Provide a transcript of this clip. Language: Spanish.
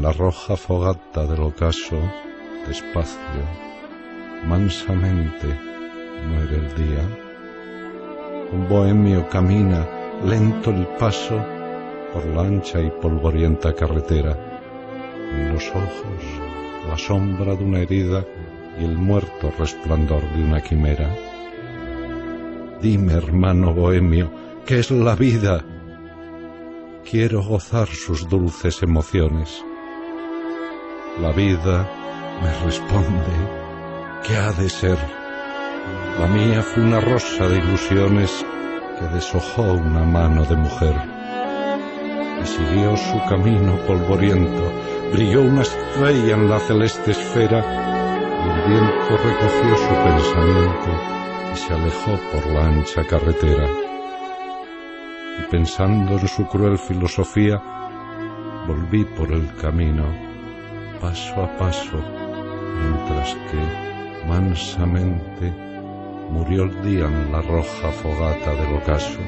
la roja fogata del ocaso, despacio, mansamente, muere el día. Un bohemio camina lento el paso por la ancha y polvorienta carretera. En los ojos, la sombra de una herida y el muerto resplandor de una quimera. Dime, hermano bohemio, ¿qué es la vida? Quiero gozar sus dulces emociones. La vida me responde, ¿qué ha de ser? La mía fue una rosa de ilusiones que deshojó una mano de mujer. Y siguió su camino polvoriento, brilló una estrella en la celeste esfera, y el viento recogió su pensamiento y se alejó por la ancha carretera. Y pensando en su cruel filosofía, volví por el camino, paso a paso, mientras que, mansamente, murió el día en la roja fogata del ocaso.